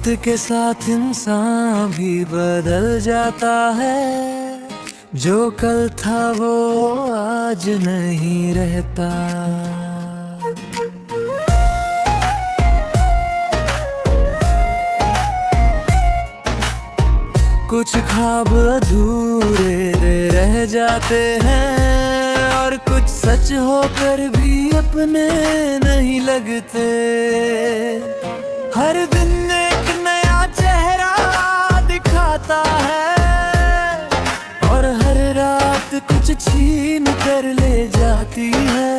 वक्त के साथ इंसान भी बदल जाता है। जो कल था वो आज नहीं रहता। कुछ ख्वाब अधूरे रह जाते हैं और कुछ सच होकर भी अपने नहीं लगते। हर दिन एक नया चेहरा दिखाता है और हर रात कुछ छीन कर ले जाती है।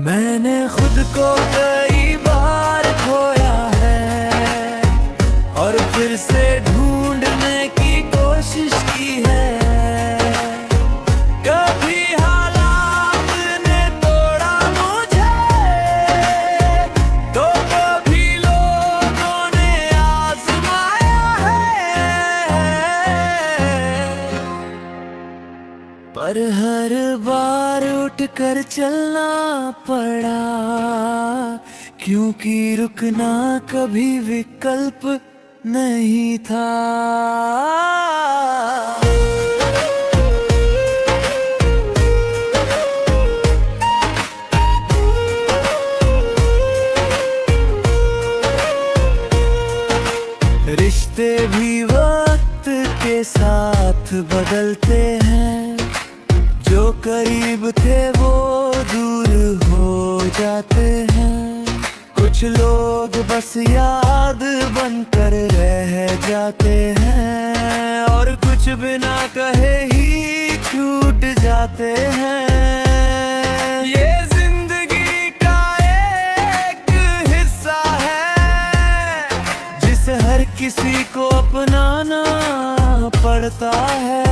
मैंने खुद को कई बार खोया है और फिर से ढूंढने की कोशिश की है। कभी हालात ने तोड़ा मुझे तो कभी लोगों ने आजमाया है। पर हर बार उठकर चलना पड़ा, क्योंकि रुकना कभी विकल्प नहीं था। रिश्ते भी वक्त के साथ बदलते हैं। जो करीब थे वो दूर हो जाते हैं। कुछ लोग बस याद बनकर रह जाते हैं और कुछ बिना कहे ही छूट जाते हैं। ये जिंदगी का एक हिस्सा है जिसे हर किसी को अपनाना पड़ता है।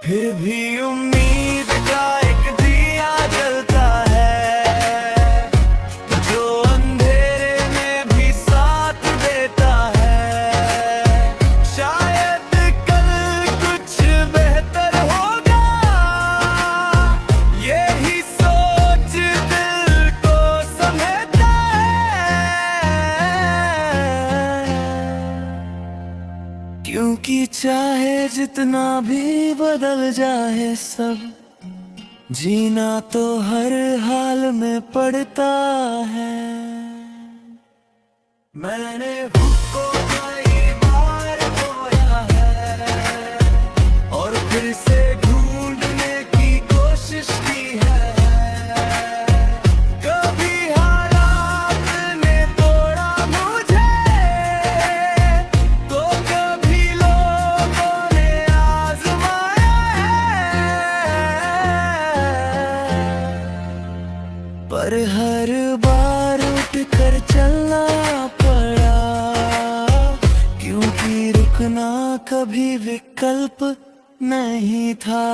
फिर भी उम्मीद का एक दिया जलता है जो अंधेरे में भी साथ देता है। शायद कल कुछ बेहतर होगा, यही सोच दिल को समझता है। क्योंकि चाहे जितना भी बदल जाए सब, जीना तो हर हाल में पड़ता है। मैंने खुद को कई बार खोया है और फिर से ढूंढने की कोशिश की है। कभी हालात ने तोड़ा मुझे तो कभी लोगों ने आजमाया है। पर हर बार उठकर चलना पड़ा, क्योंकि रुकना कभी विकल्प नहीं था।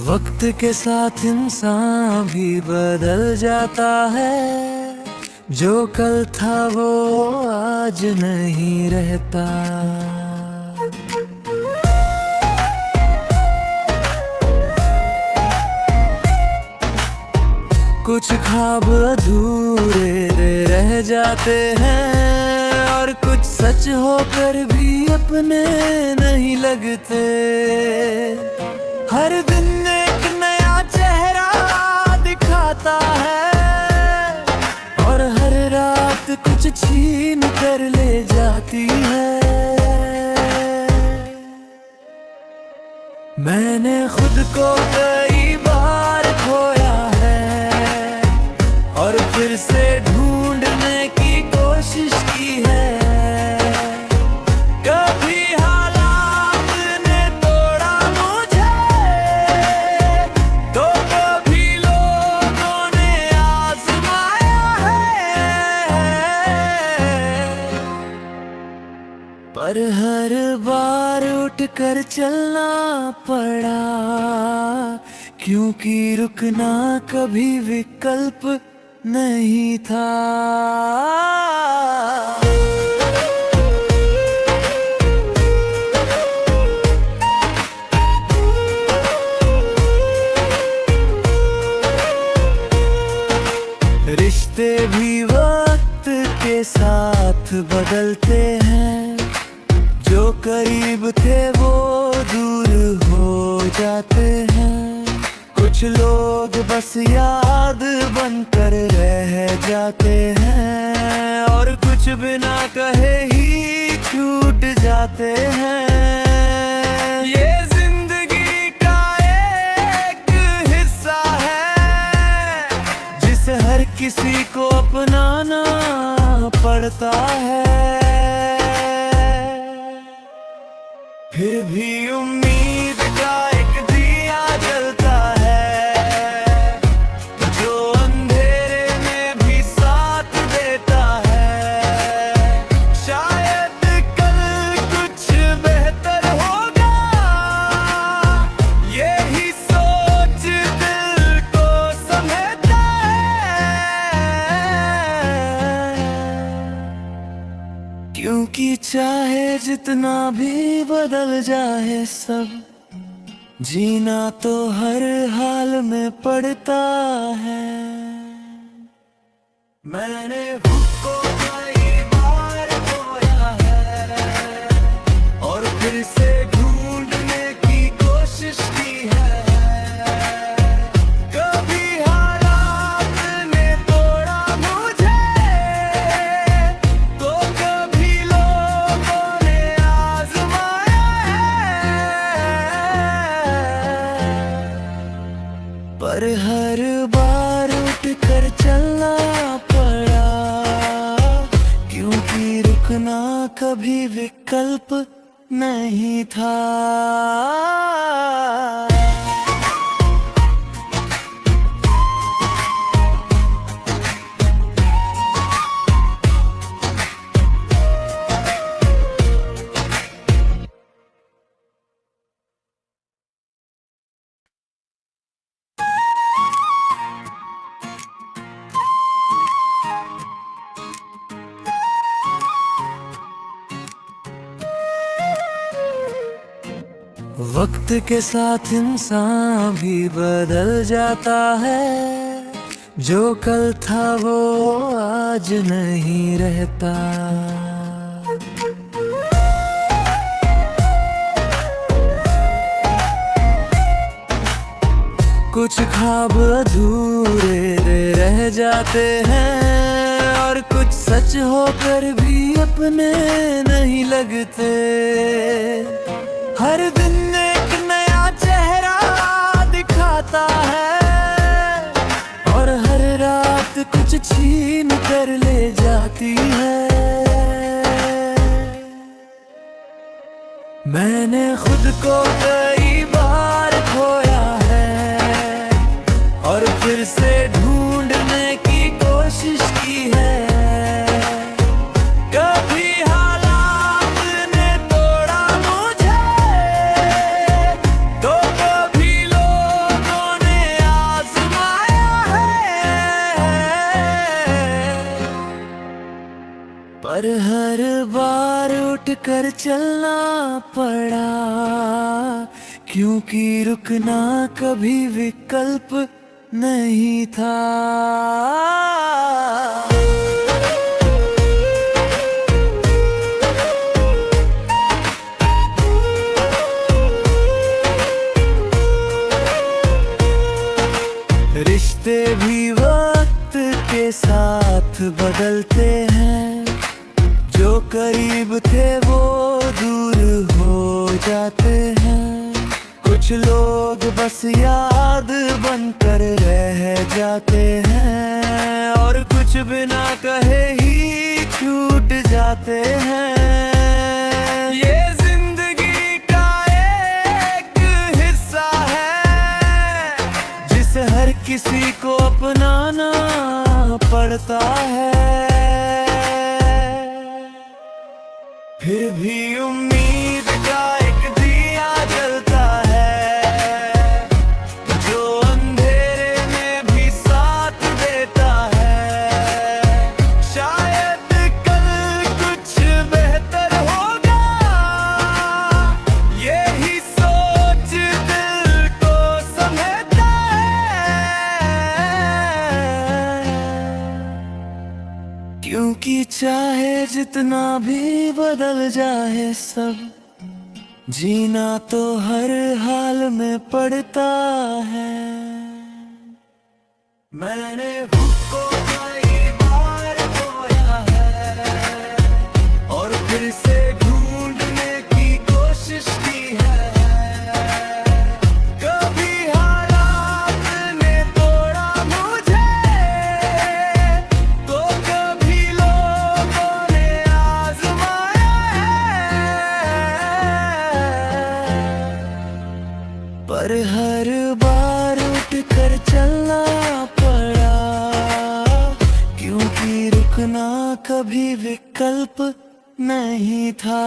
वक्त के साथ इंसान भी बदल जाता है। जो कल था वो आज नहीं रहता। कुछ ख्वाब अधूरे रह जाते हैं और कुछ सच होकर भी अपने नहीं लगते। हर दिन एक नया चेहरा दिखाता है और हर रात कुछ छीन कर ले जाती है। मैंने खुद को कई बार खोया है और फिर से ढूंढने की कोशिश की है। कभी हालात ने तोड़ा मुझे तो कभी लोगों पर हर बार उठ कर चलना पड़ा, क्योंकि रुकना कभी विकल्प नहीं था। रिश्ते भी वक्त के साथ बदलते हैं, जो करीब थे वो दूर हो जाते हैं। कुछ लोग बस याद बनकर रह जाते हैं, और कुछ बिना कहे ही छूट जाते हैं। ये जिंदगी का एक हिस्सा है, जिसे हर किसी को अपनाना पड़ता है। फिर भी उम्मीद का एक दिया जलता है, जो अंधेरे में भी साथ देता है। शायद कल कुछ बेहतर होगा, यही सोच दिल को समझता है। क्योंकि चाहे जितना भी बदल जाए सब, जीना तो हर हाल में पड़ता है। मैंने खुद को कई बार खोया है, और फिर से ढूंढने की कोशिश की है। कभी हालात ने तोड़ा मुझे, तो कभी लोगों ने आजमाया है। पर हर बार उठ कर चलना पड़ा, क्योंकि रुकना कभी विकल्प नहीं था। वक्त के साथ इंसान भी बदल जाता है, जो कल था वो आज नहीं रहता। कुछ ख्वाब अधूरे रह जाते हैं, और कुछ सच होकर भी अपने नहीं लगते। हर दिन एक नया चेहरा दिखाता है, और हर रात कुछ छीन कर ले जाती है। मैंने खुद को कई बार खोया है, और फिर से ढूंढने की कोशिश की है। कभी हालात ने तोड़ा मुझे, तो कभी लोगों ने आजमाया है। पर हर बार उठ कर चलना पड़ा, क्योंकि रुकना कभी विकल्प नहीं था। रिश्ते भी वक्त के साथ बदलते हैं, जो करीब थे वो दूर हो जाते हैं। कुछ लोग बस याद बनकर रह जाते हैं, और कुछ बिना कहे ही छूट जाते हैं। ये जिंदगी का एक हिस्सा है, जिसे हर किसी को अपनाना पड़ता है। फिर भी उम्मीद का एक दिया जलता है, जो अंधेरे में भी साथ देता है। शायद कल कुछ बेहतर होगा, यही सोच दिल को समझता है। क्योंकि चाहे जितना भी बदल जाए सब, जीना तो हर हाल में पड़ता है। मैंने खुद को कई बार खोया है और फिर से ढूंढने की कोशिश की है। कभी हालात ने तोड़ा मुझे, तो कभी लोगों ने आजमाया है। पर हर बार उठ कर चलना पड़ा, क्योंकि रुकना कभी विकल्प नहीं था।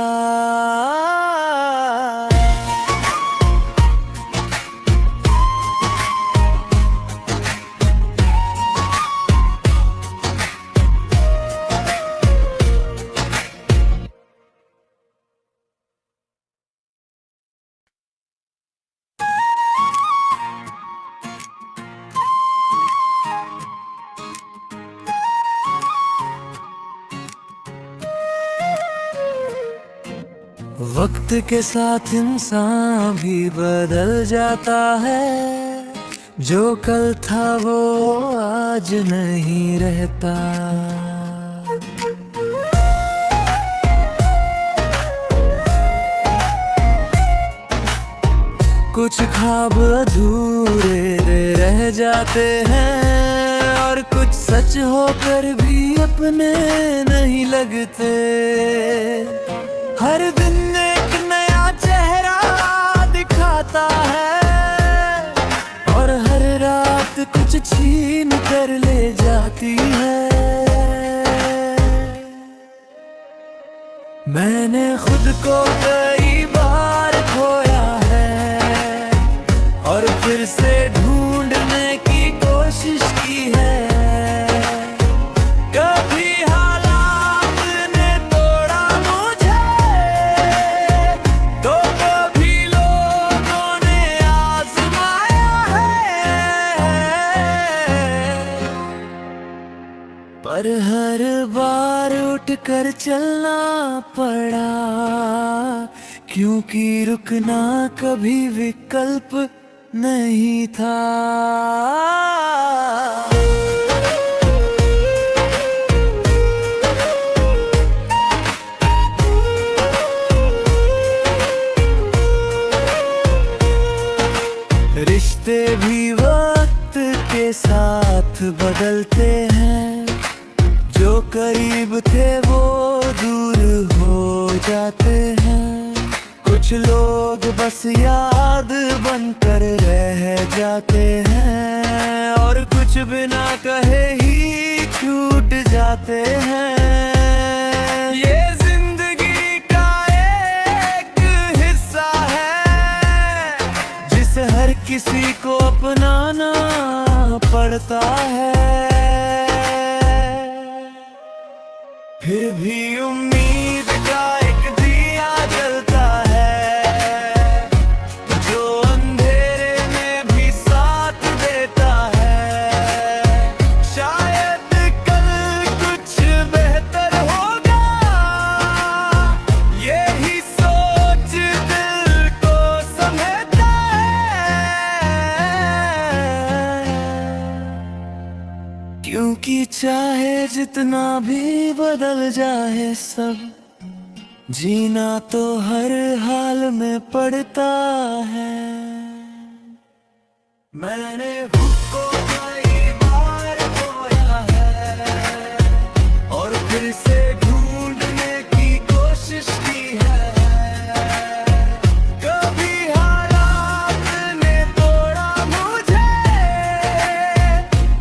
वक्त के साथ इंसान भी बदल जाता है, जो कल था वो आज नहीं रहता। कुछ ख्वाब अधूरे रह जाते हैं, और कुछ सच होकर भी अपने नहीं लगते। हर दिन एक नया चेहरा दिखाता है, और हर रात कुछ छीन कर ले जाती है। मैंने खुद को कई बार खोया है और फिर से ढूंढने की कोशिश की है। पर हर बार उठ कर चलना पड़ा, क्योंकि रुकना कभी विकल्प नहीं था। रिश्ते भी वक्त के साथ बदलते हैं, जो करीब थे वो दूर हो जाते हैं। कुछ लोग बस याद बनकर रह जाते हैं, और कुछ बिना कहे ही छूट जाते हैं। ये जिंदगी का एक हिस्सा है, जिसे हर किसी को अपनाना पड़ता है। फिर भी उम्मीद का एक दिया जलता है, जो अंधेरे में भी साथ देता है। शायद कल कुछ बेहतर होगा, यही सोच दिल को समझता है। क्योंकि चाहे जितना भी बदल जाए सब, जीना तो हर हाल में पड़ता है। मैंने खुद को कई बार खोया है और फिर से ढूंढने की कोशिश की है। कभी हालात ने तोड़ा मुझे,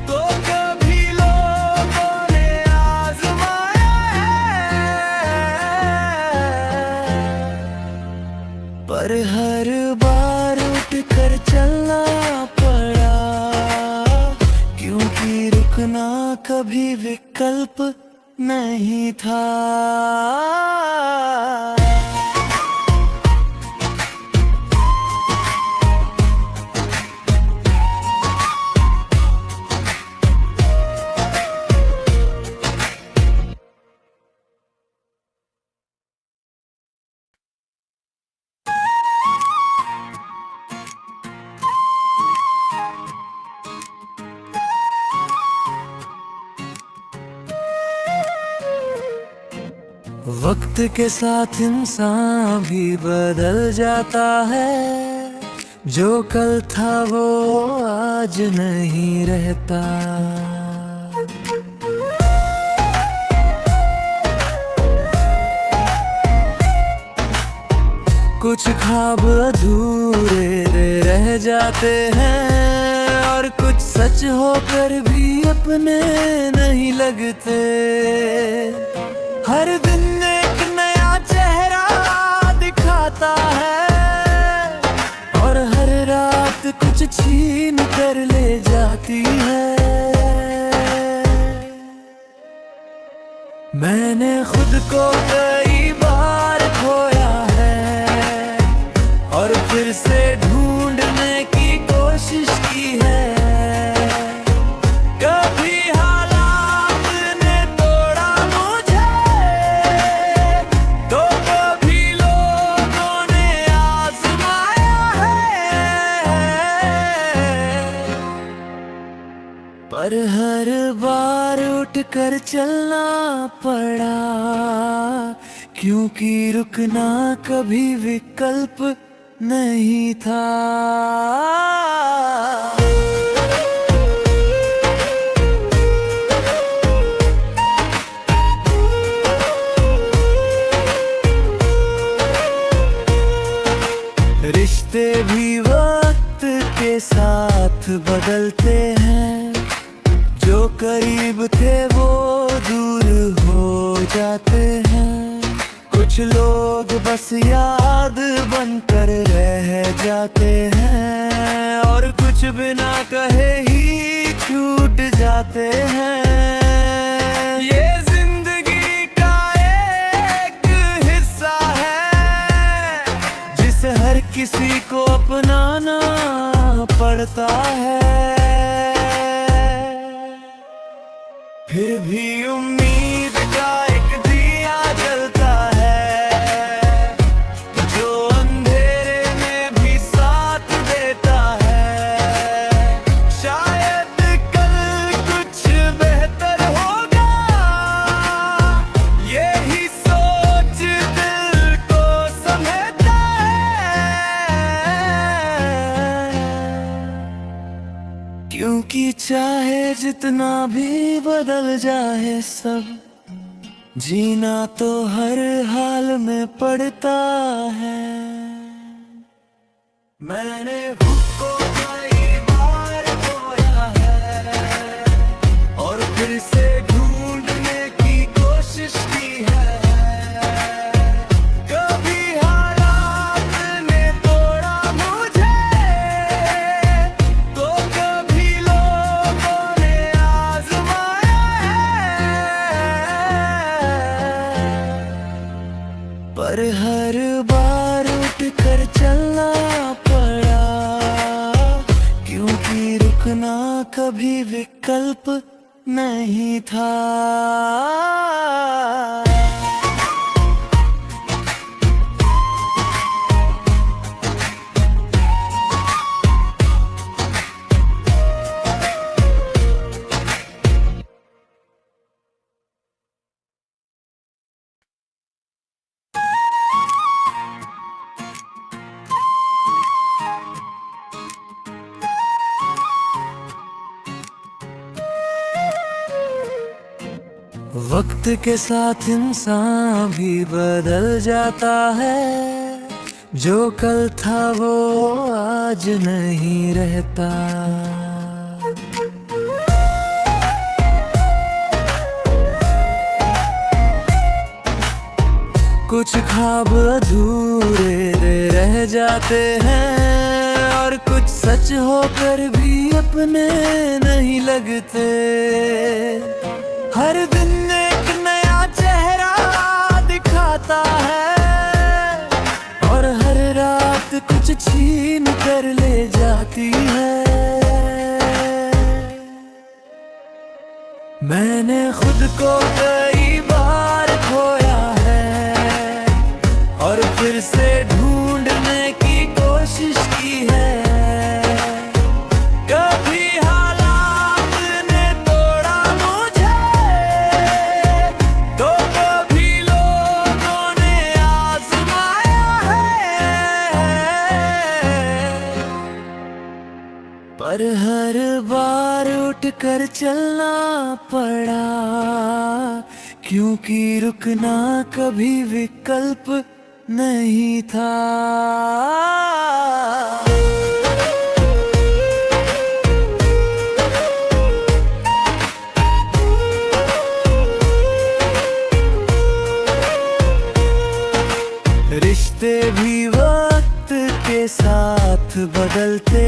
तो कभी लोगों ने आजमाया है। पर हर बार उठ कर चलना पड़ा, क्योंकि रुकना कभी विकल्प नहीं था। वक्त के साथ इंसान भी बदल जाता है, जो कल था वो आज नहीं रहता। कुछ ख्वाब अधूरे रह जाते हैं, और कुछ सच होकर भी अपने नहीं लगते। हर दिन एक नया चेहरा दिखाता है, और हर रात कुछ छीन कर ले जाती है। मैंने खुद को कई बार खोया है, और फिर से ढूंढने की कोशिश की है। पर हर बार उठ कर चलना पड़ा, क्योंकि रुकना कभी विकल्प नहीं था। रिश्ते भी वक्त के साथ बदलते हैं, जो करीब थे वो दूर हो जाते हैं। कुछ लोग बस याद बनकर रह जाते हैं, और कुछ बिना कहे ही छूट जाते हैं। ये जिंदगी का एक हिस्सा है, जिसे हर किसी को अपनाना पड़ता है। फिर भी उम्मीद का एक दिया जलता है, जो अंधेरे में भी साथ देता है। शायद कल कुछ बेहतर होगा, यही सोच दिल को समझता है। क्योंकि चाहे जितना भी बदल जाए सब, जीना तो हर हाल में पड़ता है। मैंने खुद को कई बार खोया है, और फिर से ढूंढने की कोशिश की है। पर हर बार उठ कर चलना पड़ा, क्योंकि रुकना कभी विकल्प नहीं था। वक्त के साथ इंसान भी बदल जाता है, जो कल था वो आज नहीं रहता। कुछ ख्वाब अधूरे रह जाते हैं, और कुछ सच होकर भी अपने नहीं लगते। हर दिन एक नया चेहरा दिखाता है, और हर रात कुछ छीन कर ले जाती है। मैंने खुद को कई बार खोया है, और फिर से ढूंढने की कोशिश की है। कभी हालात ने तोड़ा मुझे, तो कभी लोगों ने आजमाया है, पर हर बार उठकर चलना पड़ा, क्योंकि रुकना कभी विकल्प नहीं था। रिश्ते भी वक्त के साथ बदलते